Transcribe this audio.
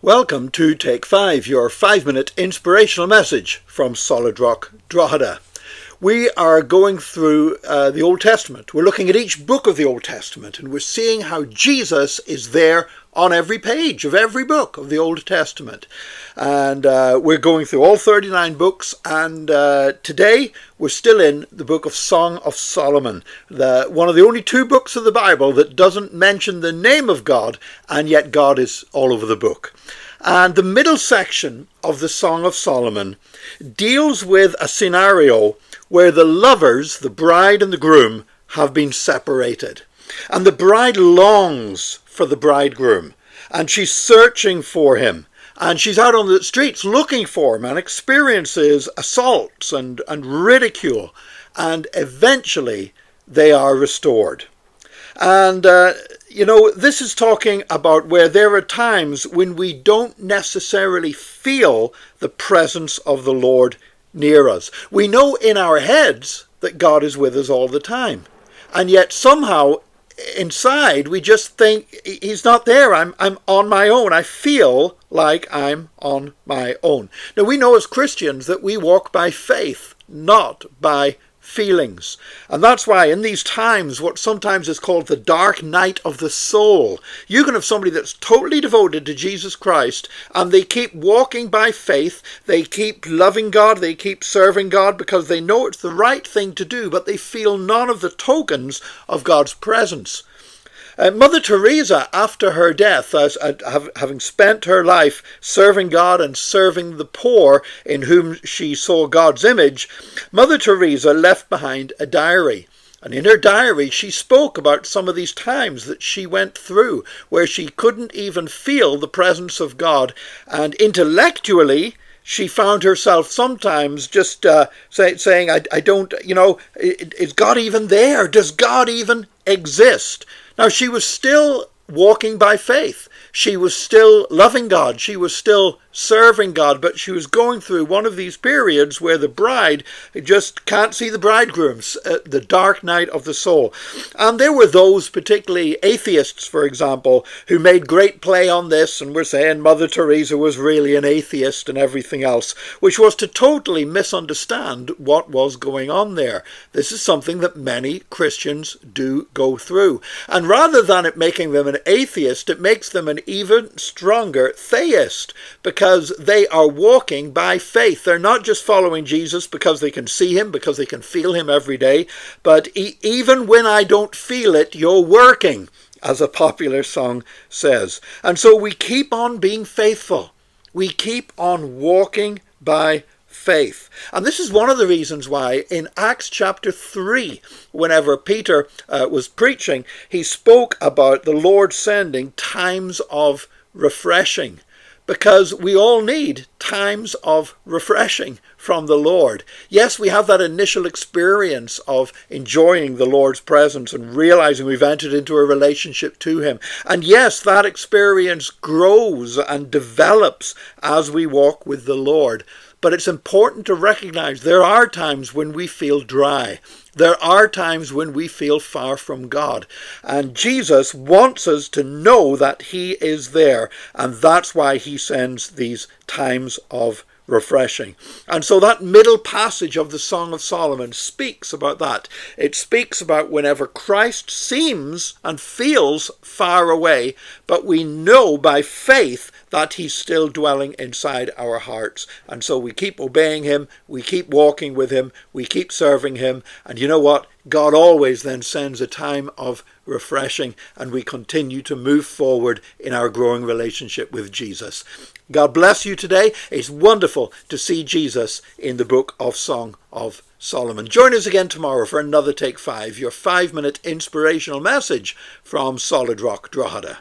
Welcome to Take 5, your 5-minute inspirational message from Solid Rock Drogheda. We are going through the Old Testament. We're looking at each book of the Old Testament, and we're seeing how Jesus is there on every page of every book of the Old Testament. And we're going through all 39 books, and today we're still in the book of Song of Solomon, one of the only two books of the Bible that doesn't mention the name of God, and yet God is all over the book. And the middle section of the Song of Solomon deals with a scenario where the lovers, the bride and the groom, have been separated. And the bride longs for the bridegroom, and she's searching for him. And she's out on the streets looking for him and experiences assaults and ridicule. And eventually they are restored. And, this is talking about where there are times when we don't necessarily feel the presence of the Lord near us. We know in our heads that God is with us all the time. And yet somehow inside we just think he's not there. I'm on my own. I feel like I'm on my own. Now we know as Christians that we walk by faith, not by feelings. And that's why in these times what sometimes is called the dark night of the soul, you can have somebody that's totally devoted to Jesus Christ and they keep walking by faith, they keep loving God, they keep serving God because they know it's the right thing to do, but they feel none of the tokens of God's presence. Mother Teresa, after her death, having spent her life serving God and serving the poor in whom she saw God's image, Mother Teresa left behind a diary. And in her diary, she spoke about some of these times that she went through, where she couldn't even feel the presence of God. And intellectually, she found herself sometimes just saying, I don't, is God even there? Does God even exist? Now, she was still walking by faith. She was still loving God. She was still serving God, but she was going through one of these periods where the bride just can't see the bridegrooms, the dark night of the soul. And there were those, particularly atheists, for example, who made great play on this and were saying Mother Teresa was really an atheist and everything else, which was to totally misunderstand what was going on there. This is something that many Christians do go through. And rather than it making them an atheist, it makes them an even stronger theist, because they are walking by faith. They're not just following Jesus because they can see him, because they can feel him every day, but even when I don't feel it, you're working, as a popular song says. And so we keep on being faithful. We keep on walking by faith. And this is one of the reasons why in Acts chapter 3, whenever Peter was preaching, he spoke about the Lord sending times of refreshing, because we all need times of refreshing from the Lord. Yes, we have that initial experience of enjoying the Lord's presence and realizing we've entered into a relationship to him. And yes, that experience grows and develops as we walk with the Lord. But it's important to recognize there are times when we feel dry. There are times when we feel far from God. And Jesus wants us to know that he is there. And that's why he sends these times of refreshing. And so that middle passage of the Song of Solomon speaks about that. It speaks about whenever Christ seems and feels far away, but we know by faith that he's still dwelling inside our hearts. And so we keep obeying him, we keep walking with him, we keep serving him. And you know what? God always then sends a time of refreshing, and we continue to move forward in our growing relationship with Jesus. God bless you today. It's wonderful to see Jesus in the book of Song of Solomon. Join us again tomorrow for another Take 5, your 5-minute inspirational message from Solid Rock Drogheda.